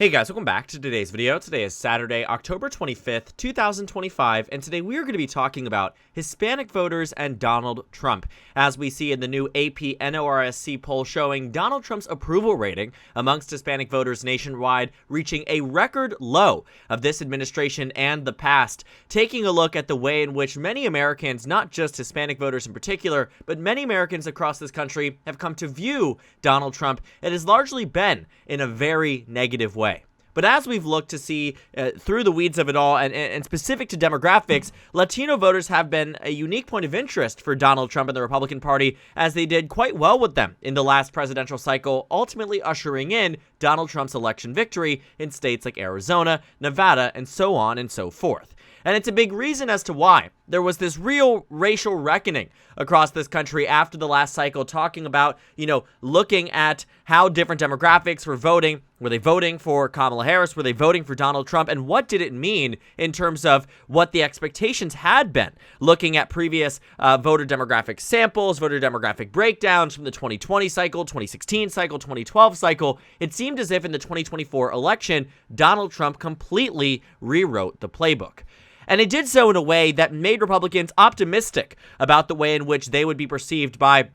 Hey guys, welcome back to today's video. Today is Saturday, October 25th, 2025, and today we are going to be talking about Hispanic voters and Donald Trump, as we see in the new AP NORSC poll showing Donald Trump's approval rating amongst Hispanic voters nationwide reaching a record low of this administration and the past, taking a look at the way in which many Americans, not just Hispanic voters in particular, but many Americans across this country have come to view Donald Trump. It has largely been in a very negative way. But as we've looked to see through the weeds of it all and specific to demographics, Latino voters have been a unique point of interest for Donald Trump and the Republican Party, as they did quite well with them in the last presidential cycle, ultimately ushering in Donald Trump's election victory in states like Arizona, Nevada, and so on and so forth. And it's a big reason as to why there was this real racial reckoning across this country after the last cycle, talking about, looking at how different demographics were voting. Were they voting for Kamala Harris? Were they voting for Donald Trump? And what did it mean in terms of what the expectations had been? Looking at previous voter demographic samples, voter demographic breakdowns from the 2020 cycle, 2016 cycle, 2012 cycle, it seemed as if in the 2024 election, Donald Trump completely rewrote the playbook. And it did so in a way that made Republicans optimistic about the way in which they would be perceived by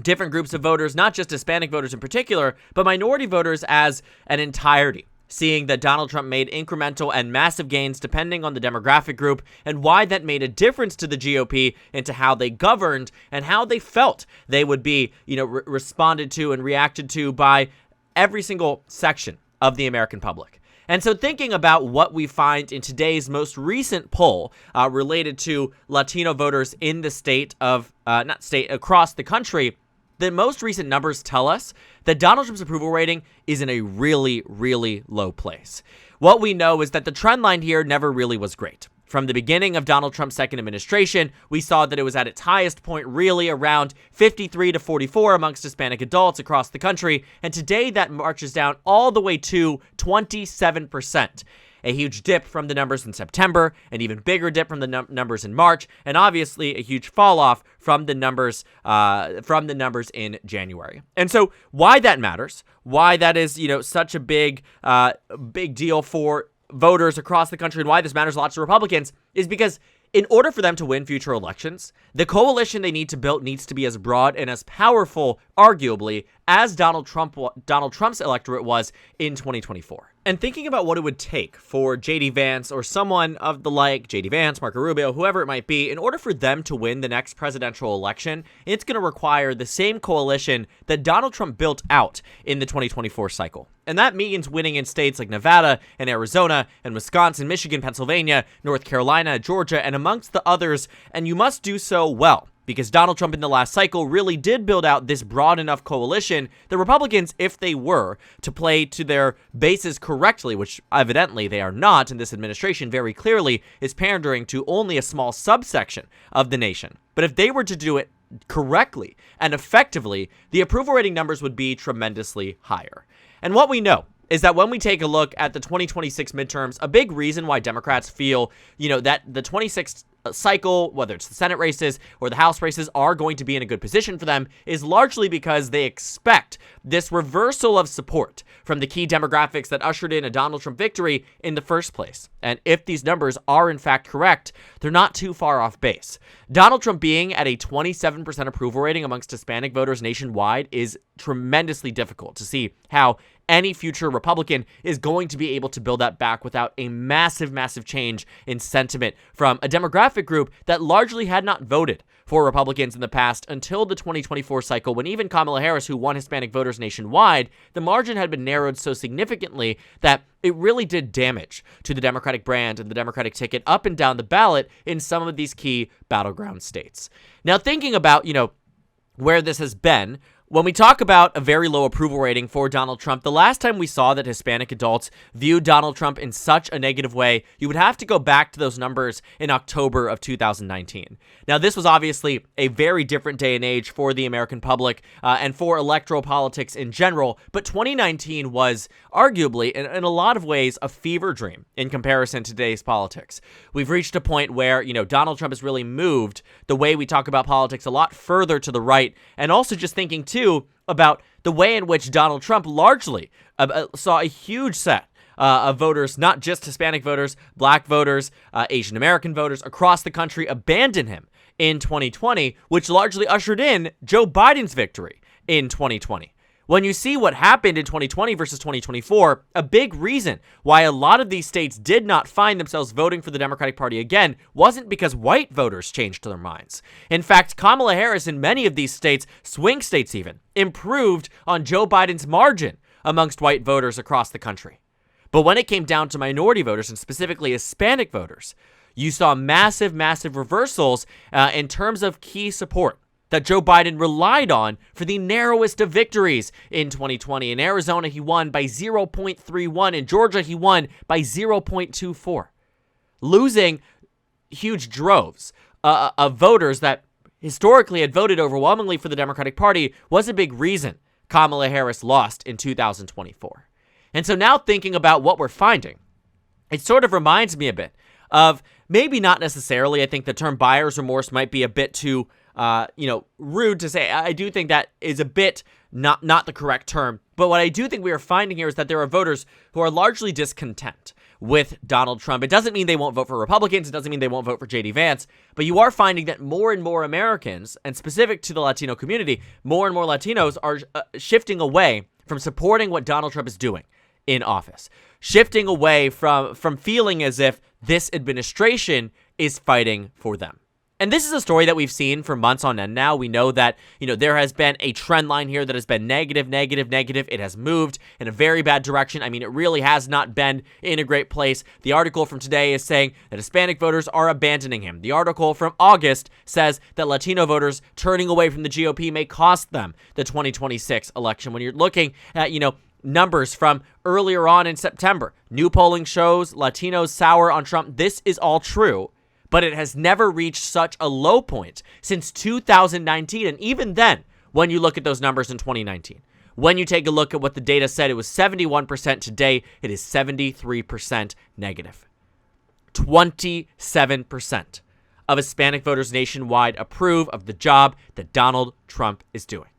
different groups of voters, not just Hispanic voters in particular, but minority voters as an entirety, seeing that Donald Trump made incremental and massive gains depending on the demographic group, and why that made a difference to the GOP into how they governed and how they felt they would be, responded to and reacted to by every single section of the American public. And so thinking about what we find in today's most recent poll related to Latino voters in the across the country, the most recent numbers tell us that Donald Trump's approval rating is in a really, really low place. What we know is that the trend line here never really was great. From the beginning of Donald Trump's second administration, we saw that it was at its highest point really around 53 to 44 amongst Hispanic adults across the country, and today that marches down all the way to 27%. A huge dip from the numbers in September, an even bigger dip from the numbers in March, and obviously a huge fall off from the numbers in January. And so why that matters, why that is such a big deal for voters across the country, and why this matters a lot to Republicans, is because in order for them to win future elections, the coalition they need to build needs to be as broad and as powerful, arguably, as Donald Trump's electorate was in 2024. And thinking about what it would take for J.D. Vance or someone of the like, J.D. Vance, Marco Rubio, whoever it might be, in order for them to win the next presidential election, it's going to require the same coalition that Donald Trump built out in the 2024 cycle. And that means winning in states like Nevada and Arizona and Wisconsin, Michigan, Pennsylvania, North Carolina, Georgia, and amongst the others. And you must do so well, because Donald Trump in the last cycle really did build out this broad enough coalition that Republicans, if they were to play to their bases correctly, which evidently they are not, and this administration very clearly is pandering to only a small subsection of the nation. But if they were to do it correctly and effectively, the approval rating numbers would be tremendously higher. And what we know is that when we take a look at the 2026 midterms, a big reason why Democrats feel, that the 26th cycle, whether it's the Senate races or the House races, are going to be in a good position for them is largely because they expect this reversal of support from the key demographics that ushered in a Donald Trump victory in the first place. And if these numbers are in fact correct, they're not too far off base. Donald Trump being at a 27% approval rating amongst Hispanic voters nationwide is tremendously difficult to see how any future Republican is going to be able to build that back without a massive, massive change in sentiment from a demographic group that largely had not voted for Republicans in the past until the 2024 cycle, when even Kamala Harris, who won Hispanic voters nationwide, the margin had been narrowed so significantly that it really did damage to the Democratic brand and the Democratic ticket up and down the ballot in some of these key battleground states. Now, thinking about, where this has been, when we talk about a very low approval rating for Donald Trump, the last time we saw that Hispanic adults viewed Donald Trump in such a negative way, you would have to go back to those numbers in October of 2019. Now, this was obviously a very different day and age for the American public and for electoral politics in general, but 2019 was arguably, in a lot of ways, a fever dream in comparison to today's politics. We've reached a point where, Donald Trump has really moved the way we talk about politics a lot further to the right, and also just thinking, too, about the way in which Donald Trump largely saw a huge set of voters, not just Hispanic voters, black voters, Asian American voters across the country abandon him in 2020, which largely ushered in Joe Biden's victory in 2020. When you see what happened in 2020 versus 2024, a big reason why a lot of these states did not find themselves voting for the Democratic Party again wasn't because white voters changed their minds. In fact, Kamala Harris in many of these states, swing states even, improved on Joe Biden's margin amongst white voters across the country. But when it came down to minority voters, and specifically Hispanic voters, you saw massive, massive reversals in terms of key support that Joe Biden relied on for the narrowest of victories in 2020. In Arizona, he won by 0.31. In Georgia, he won by 0.24. Losing huge droves of voters that historically had voted overwhelmingly for the Democratic Party was a big reason Kamala Harris lost in 2024. And so now thinking about what we're finding, it sort of reminds me a bit of maybe not necessarily, I think the term buyer's remorse might be a bit too rude to say. I do think that is a bit not the correct term. But what I do think we are finding here is that there are voters who are largely discontent with Donald Trump. It doesn't mean they won't vote for Republicans. It doesn't mean they won't vote for J.D. Vance. But you are finding that more and more Americans, and specific to the Latino community, more and more Latinos are shifting away from supporting what Donald Trump is doing in office, shifting away from feeling as if this administration is fighting for them. And this is a story that we've seen for months on end now. We know that, there has been a trend line here that has been negative. It has moved in a very bad direction. I mean, it really has not been in a great place. The article from today is saying that Hispanic voters are abandoning him. The article from August says that Latino voters turning away from the GOP may cost them the 2026 election. When you're looking at, numbers from earlier on in September, new polling shows Latinos sour on Trump. This is all true. But it has never reached such a low point since 2019. And even then, when you look at those numbers in 2019, when you take a look at what the data said, it was 71%. Today, it is 73% negative. 27% of Hispanic voters nationwide approve of the job that Donald Trump is doing.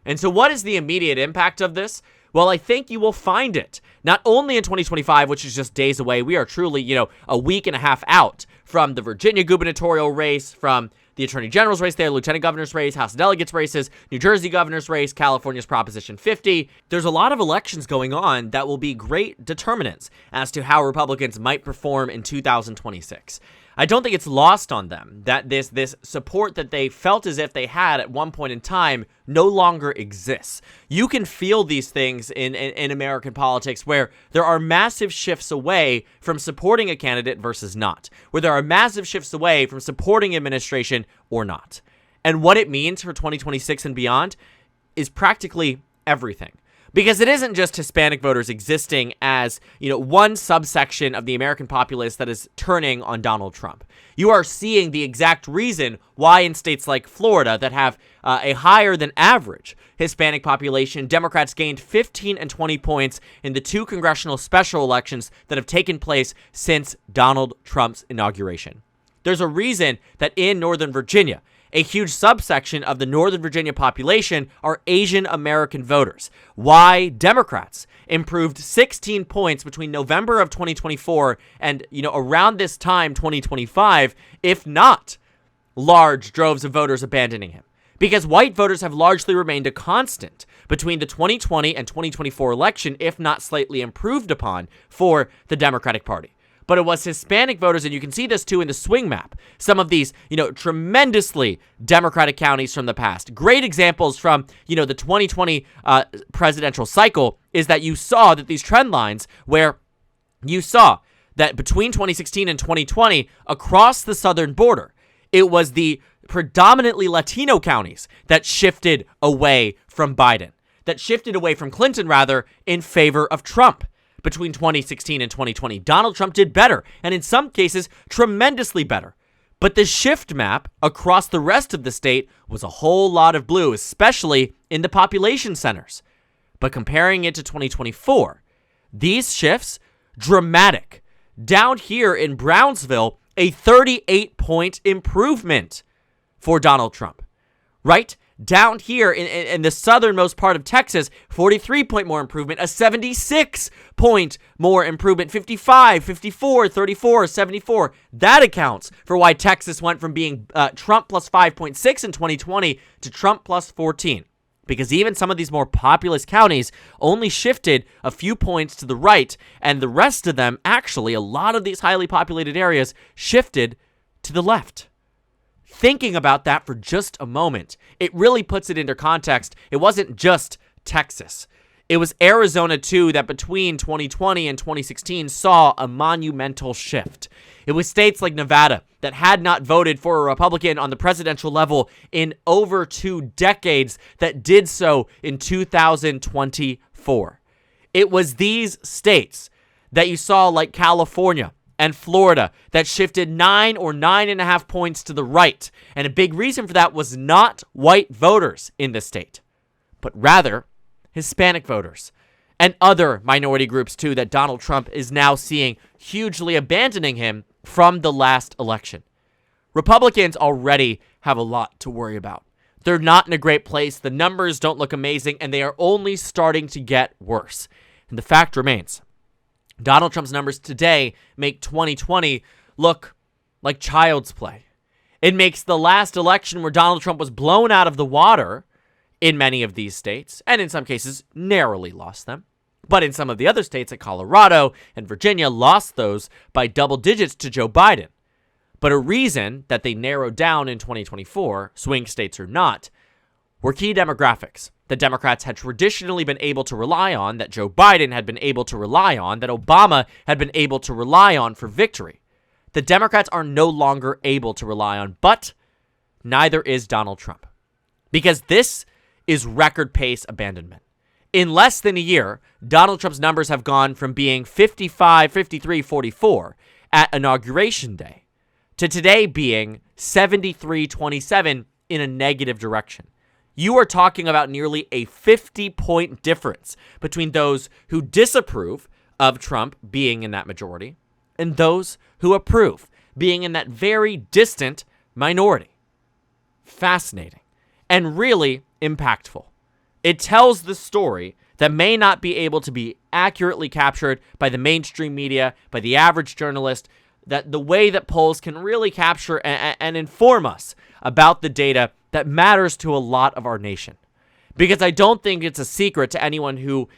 And so what is the immediate impact of this? Well, I think you will find it not only in 2025, which is just days away. We are truly, a week and a half out from the Virginia gubernatorial race, from the Attorney General's race there, Lieutenant Governor's race, House of Delegates races, New Jersey Governor's race, California's Proposition 50. There's a lot of elections going on that will be great determinants as to how Republicans might perform in 2026. I don't think it's lost on them that this support that they felt as if they had at one point in time no longer exists. You can feel these things in American politics where there are massive shifts away from supporting a candidate versus not, where there are massive shifts away from supporting administration or not. And what it means for 2026 and beyond is practically everything. Because it isn't just Hispanic voters existing as, one subsection of the American populace that is turning on Donald Trump. You are seeing the exact reason why in states like Florida that have a higher than average Hispanic population, Democrats gained 15 and 20 points in the two congressional special elections that have taken place since Donald Trump's inauguration. There's a reason that in Northern Virginia, a huge subsection of the Northern Virginia population are Asian American voters. Why Democrats improved 16 points between November of 2024 and, around this time, 2025, if not large droves of voters abandoning him. Because white voters have largely remained a constant between the 2020 and 2024 election, if not slightly improved upon for the Democratic Party. But it was Hispanic voters, and you can see this too in the swing map. Some of these, tremendously Democratic counties from the past. Great examples from, the 2020 presidential cycle is that you saw that these trend lines where you saw that between 2016 and 2020, across the southern border, it was the predominantly Latino counties that shifted away from Biden, that shifted away from Clinton, rather, in favor of Trump. Between 2016 and 2020, Donald Trump did better, and in some cases, tremendously better. But the shift map across the rest of the state was a whole lot of blue, especially in the population centers. But comparing it to 2024, these shifts, dramatic. Down here in Brownsville, a 38-point improvement for Donald Trump, right? Down here in the southernmost part of Texas, 43-point more improvement, a 76-point more improvement, 55, 54, 34, 74. That accounts for why Texas went from being Trump plus 5.6 in 2020 to Trump plus 14. Because even some of these more populous counties only shifted a few points to the right, and the rest of them, actually, a lot of these highly populated areas shifted to the left. Thinking about that for just a moment, it really puts it into context. It wasn't just Texas. It was Arizona, too, that between 2020 and 2016 saw a monumental shift. It was states like Nevada that had not voted for a Republican on the presidential level in over 2 decades that did so in 2024. It was these states that you saw, like California and Florida, that shifted 9 or 9.5 points to the right. And a big reason for that was not white voters in the state, but rather Hispanic voters and other minority groups, too, that Donald Trump is now seeing hugely abandoning him from the last election. Republicans already have a lot to worry about. They're not in a great place. The numbers don't look amazing, and they are only starting to get worse. And the fact remains, Donald Trump's numbers today make 2020 look like child's play. It makes the last election where Donald Trump was blown out of the water in many of these states, and in some cases narrowly lost them. But in some of the other states like Colorado and Virginia lost those by double digits to Joe Biden. But a reason that they narrowed down in 2024, swing states or not, were key demographics that Democrats had traditionally been able to rely on, that Joe Biden had been able to rely on, that Obama had been able to rely on for victory. The Democrats are no longer able to rely on, but neither is Donald Trump. Because this is record pace abandonment. In less than a year, Donald Trump's numbers have gone from being 55, 53, 44 at Inauguration Day to today being 73, 27 in a negative direction. You are talking about nearly a 50-point difference between those who disapprove of Trump being in that majority and those who approve being in that very distant minority. Fascinating and really impactful. It tells the story that may not be able to be accurately captured by the mainstream media, by the average journalist, that the way that polls can really capture and inform us about the data that matters to a lot of our nation. Because I don't think it's a secret to anyone who,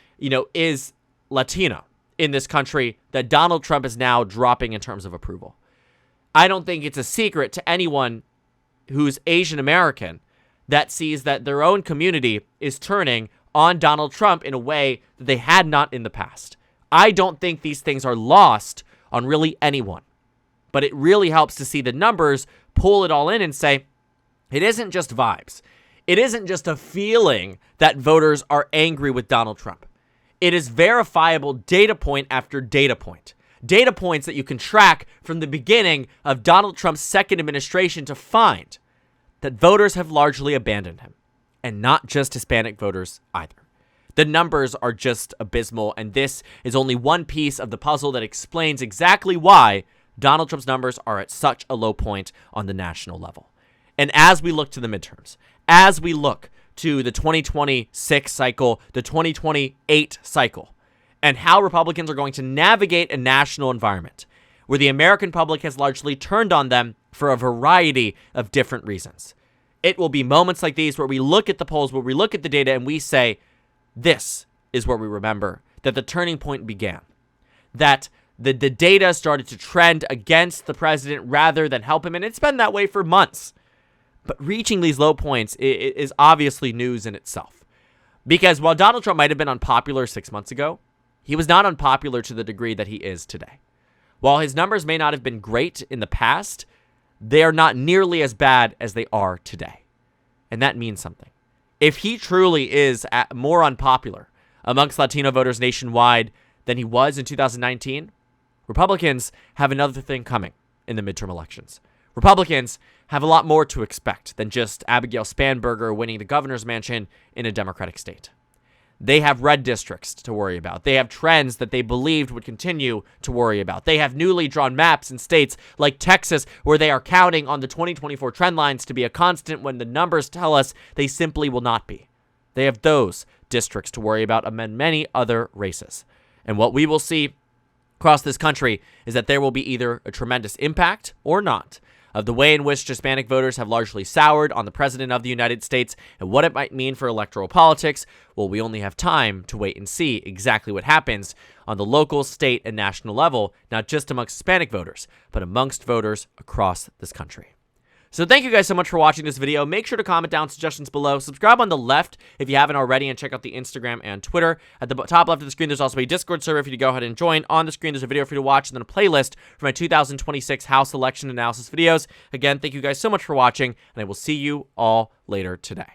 is Latino in this country that Donald Trump is now dropping in terms of approval. I don't think it's a secret to anyone who's Asian American that sees that their own community is turning on Donald Trump in a way that they had not in the past. I don't think these things are lost on really anyone. But it really helps to see the numbers pull it all in and say, it isn't just vibes. It isn't just a feeling that voters are angry with Donald Trump. It is verifiable data point after data point. Data points that you can track from the beginning of Donald Trump's second administration to find that voters have largely abandoned him. And not just Hispanic voters either. The numbers are just abysmal, and this is only one piece of the puzzle that explains exactly why Donald Trump's numbers are at such a low point on the national level. And as we look to the midterms, as we look to the 2026 cycle, the 2028 cycle, and how Republicans are going to navigate a national environment where the American public has largely turned on them for a variety of different reasons. It will be moments like these where we look at the polls, where we look at the data, and we say, this is where we remember that the turning point began. That the data started to trend against the president rather than help him, and it's been that way for months. But reaching these low points is obviously news in itself. Because while Donald Trump might have been unpopular 6 months ago, he was not unpopular to the degree that he is today. While his numbers may not have been great in the past, they are not nearly as bad as they are today. And that means something. If he truly is more unpopular amongst Latino voters nationwide than he was in 2019, Republicans have another thing coming in the midterm elections. Republicans have a lot more to expect than just Abigail Spanberger winning the governor's mansion in a Democratic state. They have red districts to worry about. They have trends that they believed would continue to worry about. They have newly drawn maps in states like Texas where they are counting on the 2024 trend lines to be a constant when the numbers tell us they simply will not be. They have those districts to worry about among many other races. And what we will see across this country is that there will be either a tremendous impact or not of the way in which Hispanic voters have largely soured on the President of the United States and what it might mean for electoral politics. Well, we only have time to wait and see exactly what happens on the local, state, and national level, not just amongst Hispanic voters, but amongst voters across this country. So thank you guys so much for watching this video. Make sure to comment down suggestions below. Subscribe on the left if you haven't already, and check out the Instagram and Twitter. At the top left of the screen, there's also a Discord server for you to go ahead and join. On the screen, there's a video for you to watch, and then a playlist for my 2026 House election analysis videos. Again, thank you guys so much for watching, and I will see you all later today.